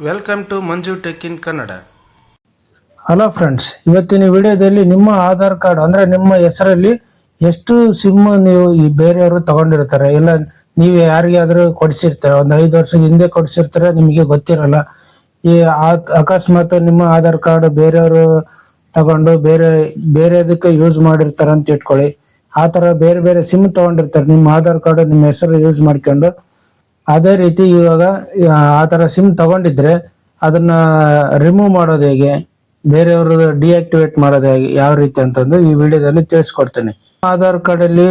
Welcome to Manju tech in Kannada. Hello friends, ಇವತ್ತಿನ ವಿಡಿಯೋದಲ್ಲಿ ನಿಮ್ಮ ಆಧಾರ್ ಕಾರ್ಡ್ ಅಂದ್ರೆ ನಿಮ್ಮ ಹೆಸರಲ್ಲಿ ಎಷ್ಟು ಸಿಮ್ ನೀವು ಈ ಬೇರೆಯವರು ತಗೊಂಡಿರ್ತಾರೆ, ಇಲ್ಲ ನೀವು ಯಾರಿಗಾದ್ರೂ ಕೊಡಿಸಿರ್ತಾರೆ, ಒಂದು 5 ವರ್ಷದ ಹಿಂದೆ ಕೊಡಿಸಿರ್ತಾರೆ, ನಿಮಗೆ ಗೊತ್ತಿರಲ್ಲ. ಈ ಅಕಸ್ಮಾತ್ ನಿಮ್ಮ ಆಧಾರ್ ಕಾರ್ಡ್ ಬೇರೆಯವರು ತಗೊಂಡು ಬೇರೆದಕ್ಕೆ ಯೂಸ್ ಮಾಡಿರ್ತಾರೆ ಅಂತ ಇಟ್ಕೊಳ್ಳಿ. ಆ ತರ ಬೇರೆ ಬೇರೆ ಸಿಮ್ ತಗೊಂಡಿರ್ತಾರೆ, ನಿಮ್ಮ ಆಧಾರ್ ಕಾರ್ಡ್ ನಿಮ್ಮ ಹೆಸರು ಯೂಸ್ ಮಾಡ್ಕೊಂಡು. ಅದೇ ರೀತಿ ಇವಾಗ ಆ ತರ ಸಿಮ್ ತಗೊಂಡಿದ್ರೆ ಅದನ್ನ ರಿಮೂವ್ ಮಾಡೋದು ಹೇಗೆ, ಬೇರೆಯವರು ಡಿಆಕ್ಟಿವೇಟ್ ಮಾಡೋದು ಹೇಗೆ, ಯಾವ ರೀತಿ ಅಂತಂದು ಈ ವಿಡಿಯೋದಲ್ಲಿ ತಿಳಿಸ್ಕೊಡ್ತೇನೆ. ಆಧಾರ್ ಕಾರ್ಡ್ ಅಲ್ಲಿ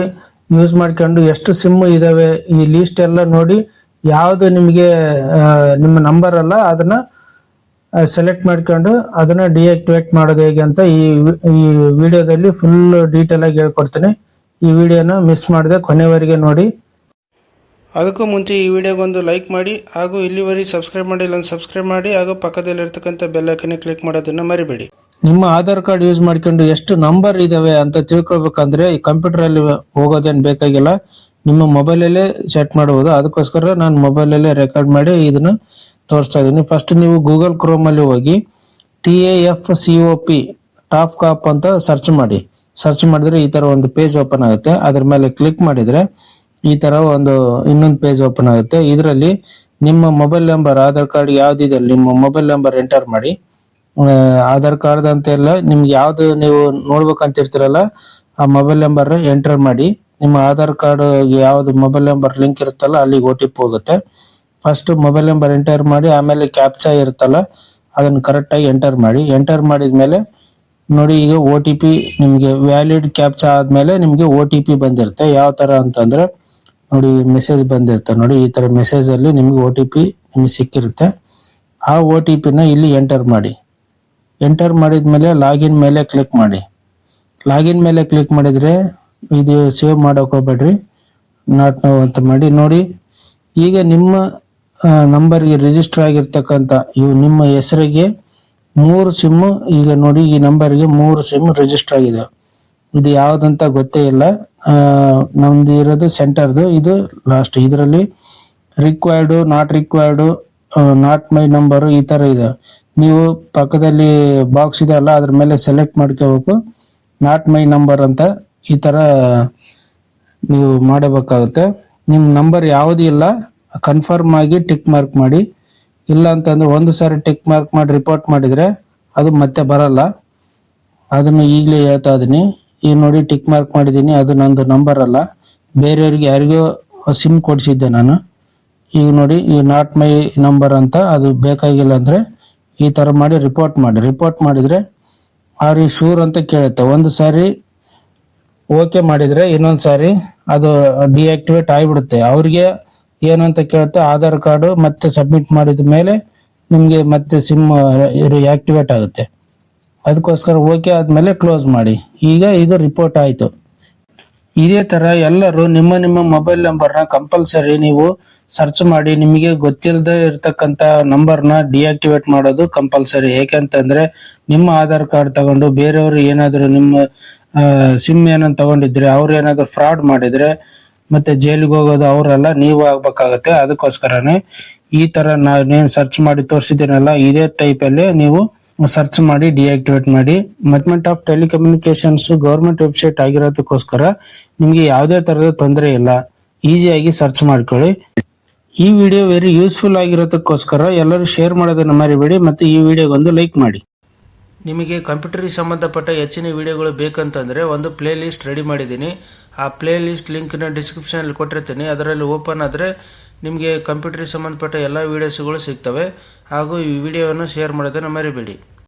ಯೂಸ್ ಮಾಡ್ಕೊಂಡು ಎಷ್ಟು ಸಿಮ್ ಇದಾವೆ ಈ ಲಿಸ್ಟ್ ಎಲ್ಲ ನೋಡಿ ಯಾವ್ದು ನಿಮಗೆ ನಿಮ್ಮ ನಂಬರ್ ಅಲ್ಲ ಅದನ್ನ ಸೆಲೆಕ್ಟ್ ಮಾಡ್ಕೊಂಡು ಅದನ್ನ ಡಿಆಕ್ಟಿವೇಟ್ ಮಾಡೋದು ಹೇಗೆ ಅಂತ ಈ ವಿಡಿಯೋದಲ್ಲಿ ಫುಲ್ ಡೀಟೇಲ್ ಆಗಿ ಹೇಳ್ಕೊಡ್ತೇನೆ. ಈ ವಿಡಿಯೋನ ಮಿಸ್ ಮಾಡದೆ ಕೊನೆವರೆಗೆ ನೋಡಿ. ಅದಕ್ಕೂ ಮುಂಚೆ ಈ ವಿಡಿಯೋಗೊಂದು ಲೈಕ್ ಮಾಡಿ ಹಾಗೂ ಇಲ್ಲಿವರೆಗೆ ಸಬ್ಸ್ಕ್ರೈಬ್ ಮಾಡಿಲ್ಲ ಅಂತ ಸಬ್ಸ್ಕ್ರೈಬ್ ಮಾಡಿ ಹಾಗೂ ಪಕ್ಕದಲ್ಲಿರ್ತಕ್ಕಂಥ ಬೆಲ್ ಐಕನ್ ಕ್ಲಿಕ್ ಮಾಡೋದನ್ನ ಮರಿಬೇಡಿ. ನಿಮ್ಮ ಆಧಾರ್ ಕಾರ್ಡ್ ಯೂಸ್ ಮಾಡ್ಕೊಂಡು ಎಷ್ಟು ನಂಬರ್ ಇದಾವೆ ಅಂತ ತಿಳ್ಕೊಳ್ಬೇಕಂದ್ರೆ ಈ ಕಂಪ್ಯೂಟರ್ ಅಲ್ಲಿ ಹೋಗೋದೇನು ಬೇಕಾಗಿಲ್ಲ, ನಿಮ್ಮ ಮೊಬೈಲ್ ಅಲ್ಲೇ ಸೆಟ್ ಮಾಡಬಹುದು. ಅದಕ್ಕೋಸ್ಕರ ನಾನು ಮೊಬೈಲ್ ಅಲ್ಲೇ ರೆಕಾರ್ಡ್ ಮಾಡಿ ಇದನ್ನ ತೋರಿಸ್ತಾ ಇದ್ದೀನಿ. ಫಸ್ಟ್ ನೀವು ಗೂಗಲ್ ಕ್ರೋಮ್ ಅಲ್ಲಿ ಹೋಗಿ TAFCOP ಟಾಪ್ ಕಾಪ್ ಅಂತ ಸರ್ಚ್ ಮಾಡಿ. ಸರ್ಚ್ ಮಾಡಿದ್ರೆ ಈ ತರ ಒಂದು ಪೇಜ್ ಓಪನ್ ಆಗುತ್ತೆ. ಅದ್ರ ಮೇಲೆ ಕ್ಲಿಕ್ ಮಾಡಿದ್ರೆ ಈ ತರ ಇನ್ನೊಂದು ಪೇಜ್ ಓಪನ್ ಆಗುತ್ತೆ. ಇದರಲ್ಲಿ ನಿಮ್ಮ ಮೊಬೈಲ್ ನಂಬರ್, ಆಧಾರ್ ಕಾರ್ಡ್ ಯಾವ್ದಿದೆ ನಿಮ್ಮ ಮೊಬೈಲ್ ನಂಬರ್ ಎಂಟರ್ ಮಾಡಿ. ಆಧಾರ್ ಕಾರ್ಡ್ ಅಂತ ಎಲ್ಲ ನಿಮ್ಗೆ ಯಾವ್ದು ನೀವು ನೋಡ್ಬೇಕಂತ ಇರ್ತೀರಲ್ಲ ಆ ಮೊಬೈಲ್ ನಂಬರ್ ಎಂಟರ್ ಮಾಡಿ. ನಿಮ್ಮ ಆಧಾರ್ ಕಾರ್ಡ್ ಯಾವ್ದು ಮೊಬೈಲ್ ನಂಬರ್ ಲಿಂಕ್ ಇರುತ್ತಲ್ಲ ಅಲ್ಲಿಗೆ OTP ಹೋಗುತ್ತೆ. ಫಸ್ಟ್ ಮೊಬೈಲ್ ನಂಬರ್ ಎಂಟರ್ ಮಾಡಿ, ಆಮೇಲೆ ಕ್ಯಾಪ್ಚಾ ಇರುತ್ತಲ್ಲ ಅದನ್ನ ಕರೆಕ್ಟ್ ಆಗಿ ಎಂಟರ್ ಮಾಡಿ. ಎಂಟರ್ ಮಾಡಿದ್ಮೇಲೆ ನೋಡಿ ಈಗ OTP ನಿಮ್ಗೆ ವ್ಯಾಲಿಡ್ ಕ್ಯಾಪ್ಚಾ ಆದ್ಮೇಲೆ ನಿಮ್ಗೆ OTP ಬಂದಿರುತ್ತೆ. ಯಾವ ತರ ಅಂತಂದ್ರೆ ನೋಡಿ ಮೆಸೇಜ್ ಬಂದಿರುತ್ತೆ ನೋಡಿ, ಈ ತರ ಮೆಸೇಜ್ ಅಲ್ಲಿ ನಿಮ್ಗೆ OTP ನಿಮ್ಗೆ ಸಿಕ್ಕಿರುತ್ತೆ. ಆ OTP ನ ಇಲ್ಲಿ ಎಂಟರ್ ಮಾಡಿ. ಎಂಟರ್ ಮಾಡಿದ್ಮೇಲೆ ಲಾಗಿನ್ ಮೇಲೆ ಕ್ಲಿಕ್ ಮಾಡಿ. ಲಾಗಿನ್ ಮೇಲೆ ಕ್ಲಿಕ್ ಮಾಡಿದ್ರೆ ಇದು ಸೇವ್ ಮಾಡಕ್ ಹೋಗ್ಬೇಡ್ರಿ, ನಾಟ್ ನೌ ಅಂತ ಮಾಡಿ. ನೋಡಿ ಈಗ ನಿಮ್ಮ ನಂಬರ್ಗೆ ರಿಜಿಸ್ಟರ್ ಆಗಿರ್ತಕ್ಕಂಥ ಇವು ನಿಮ್ಮ ಹೆಸರಿಗೆ 3 ಸಿಮ್, ಈಗ ನೋಡಿ ಈ ನಂಬರ್ಗೆ 3 ಸಿಮ್ ರಿಜಿಸ್ಟರ್ ಆಗಿದೆ. ಇದು ಯಾವ್ದಂತ ಗೊತ್ತೇ ಇಲ್ಲ. ನಮ್ದು ಇರೋದು ಸೆಂಟರ್ದು, ಇದು ಲಾಸ್ಟ್. ಇದರಲ್ಲಿ required, not required, not my number ಈ ತರ ಇದೆ. ನೀವು ಪಕ್ಕದಲ್ಲಿ ಬಾಕ್ಸ್ ಇದೆ ಅಲ್ಲ ಅದ್ರ ಮೇಲೆ ಸೆಲೆಕ್ಟ್ ಮಾಡ್ಕೋಬೇಕು, ನಾಟ್ ಮೈ ನಂಬರ್ ಅಂತ ಈ ತರ ನೀವು ಮಾಡಬೇಕಾಗುತ್ತೆ. ನಿಮ್ ನಂಬರ್ ಯಾವ್ದು ಇಲ್ಲ ಕನ್ಫರ್ಮ್ ಆಗಿ ಟಿಕ್ ಮಾರ್ಕ್ ಮಾಡಿ. ಇಲ್ಲ ಅಂತಂದ್ರೆ ಒಂದು ಸಾರಿ ಟಿಕ್ ಮಾರ್ಕ್ ಮಾಡಿ ರಿಪೋರ್ಟ್ ಮಾಡಿದ್ರೆ ಅದು ಮತ್ತೆ ಬರಲ್ಲ. ಅದನ್ನು ಈಗಲೇ ಹೇಳ್ತಾ ಇದೀನಿ. ಈಗ ನೋಡಿ ಟಿಕ್ ಮಾರ್ಕ್ ಮಾಡಿದೀನಿ, ಅದು ನಂದು ನಂಬರ್ ಅಲ್ಲ, ಬೇರೆಯವ್ರಿಗೆ ಯಾರಿಗೋ ಸಿಮ್ ಕೊಡ್ಸಿದ್ದೆ ನಾನು. ಈಗ ನೋಡಿ ಈ ನಾಟ್ ಮೈ ನಂಬರ್ ಅಂತ ಅದು ಬೇಕಾಗಿಲ್ಲ ಅಂದ್ರೆ ಈ ತರ ಮಾಡಿ ರಿಪೋರ್ಟ್ ಮಾಡಿ. ರಿಪೋರ್ಟ್ ಮಾಡಿದ್ರೆ ಆರ್ ಯು ಶೂರ್ ಅಂತ ಕೇಳುತ್ತೆ. ಒಂದು ಸಾರಿ ಓಕೆ ಮಾಡಿದ್ರೆ ಇನ್ನೊಂದ್ ಸಾರಿ ಅದು ಡಿಆಕ್ಟಿವೇಟ್ ಆಗಿಬಿಡುತ್ತೆ. ಅವ್ರಿಗೆ ಏನಂತ ಕೇಳುತ್ತೆ, ಆಧಾರ್ ಕಾರ್ಡ್ ಮತ್ತೆ ಸಬ್ಮಿಟ್ ಮಾಡಿದ ಮೇಲೆ ನಿಮ್ಗೆ ಮತ್ತೆ ಸಿಮ್ ಆಕ್ಟಿವೇಟ್ ಆಗುತ್ತೆ. ಅದಕ್ಕೋಸ್ಕರ ಓಕೆ ಆದ್ಮೇಲೆ ಕ್ಲೋಸ್ ಮಾಡಿ. ಈಗ ಇದು ರಿಪೋರ್ಟ್ ಆಯ್ತು. ಇದೇ ತರ ಎಲ್ಲರೂ ನಿಮ್ಮ ಮೊಬೈಲ್ ನಂಬರ್ನ ಕಂಪಲ್ಸರಿ ನೀವು ಸರ್ಚ್ ಮಾಡಿ. ನಿಮಗೆ ಗೊತ್ತಿಲ್ಲದೆ ಇರ್ತಕ್ಕಂತ ನಂಬರ್ನ ಡಿಆಕ್ಟಿವೇಟ್ ಮಾಡೋದು ಕಂಪಲ್ಸರಿ. ಏಕೆಂತಂದ್ರೆ ನಿಮ್ಮ ಆಧಾರ್ ಕಾರ್ಡ್ ತಗೊಂಡು ಬೇರೆಯವರು ಏನಾದ್ರು ನಿಮ್ಮ ಸಿಮ್ ಏನನ್ನ ತಗೊಂಡಿದ್ರೆ ಅವ್ರು ಏನಾದ್ರು ಫ್ರಾಡ್ ಮಾಡಿದ್ರೆ ಮತ್ತೆ ಜೈಲಿಗೆ ಹೋಗೋದು ಅವರೆಲ್ಲ ನೀವು ಆಗ್ಬೇಕಾಗತ್ತೆ. ಅದಕ್ಕೋಸ್ಕರನೇ ಈ ತರ ನಾನೇನ್ ಸರ್ಚ್ ಮಾಡಿ ತೋರಿಸಿದ್ದೀನಲ್ಲ ಇದೇ ಟೈಪ್ ಅಲ್ಲಿ ನೀವು ಸರ್ಚ್ ಮಾಡಿ ಡಿಆಕ್ಟಿವೇಟ್ ಮಾಡಿ. Department of telecommunications government website ಆಗಿರೋದಕ್ಕೋಸ್ಕರ ನಿಮ್ಗೆ ಯಾವುದೇ ತರದ ತೊಂದರೆ ಇಲ್ಲ, ಈಸಿಯಾಗಿ ಸರ್ಚ್ ಮಾಡ್ಕೊಳ್ಳಿ. ಈ ವಿಡಿಯೋ ವೆರಿ ಯೂಸ್ಫುಲ್ ಆಗಿರೋದಕ್ಕೋಸ್ಕರ ಎಲ್ಲರೂ ಶೇರ್ ಮಾಡೋದನ್ನ ಮರಿಬೇಡಿ, ಮತ್ತೆ ಈ ವಿಡಿಯೋಗೊಂದು ಲೈಕ್ ಮಾಡಿ. ನಿಮಗೆ ಕಂಪ್ಯೂಟರ್ಗೆ ಸಂಬಂಧಪಟ್ಟ ಹೆಚ್ಚಿನ ವಿಡಿಯೋಗಳು ಬೇಕಂತಂದರೆ ಒಂದು ಪ್ಲೇ ಲಿಸ್ಟ್ ರೆಡಿ ಮಾಡಿದ್ದೀನಿ. ಆ ಪ್ಲೇ ಲಿಸ್ಟ್ ಲಿಂಕ್ನ ಡಿಸ್ಕ್ರಿಪ್ಷನಲ್ಲಿ ಕೊಟ್ಟಿರ್ತೀನಿ. ಅದರಲ್ಲಿ ಓಪನ್ ಆದರೆ ನಿಮಗೆ ಕಂಪ್ಯೂಟರ್ಗೆ ಸಂಬಂಧಪಟ್ಟ ಎಲ್ಲ ವೀಡಿಯೋಸ್ಗಳು ಸಿಗ್ತವೆ. ಹಾಗೂ ಈ ವಿಡಿಯೋವನ್ನು ಶೇರ್ ಮಾಡೋದನ್ನು ಮರಿಬೇಡಿ.